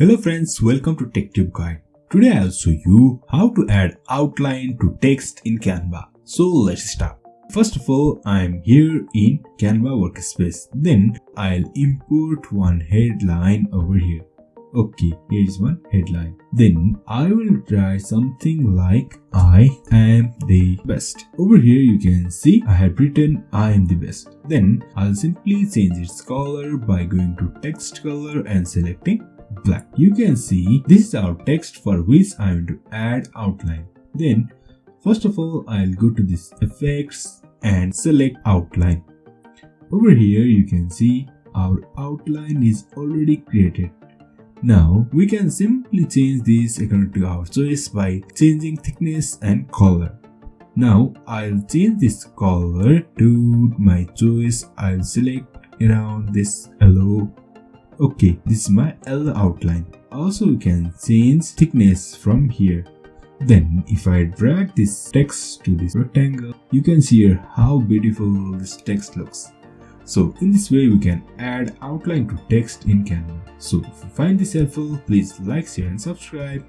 Hello friends, welcome to TrendTechGuides. Today I'll show you how to add outline to text in Canva. So let's start. First of all, I'm here in Canva workspace. Then I'll import one headline over here. Okay, here is one headline. Then I will try something like I am the best. Over here you can see I have written I am the best. Then I'll simply change its color by going to text color and selecting black. You can see this is our text for which I am to add outline. Then first of all I'll go to this effects and select outline. Over here you can see our outline is already created. Now we can simply change this according to our choice by changing thickness and color. Now I'll change this color to my choice. I'll select around this yellow. Okay, this is my yellow outline. Also we can change thickness from here. Then if I drag this text to this rectangle, you can see here how beautiful this text looks. So in this way we can add outline to text in Canva. So if you find this helpful, please like, share and subscribe.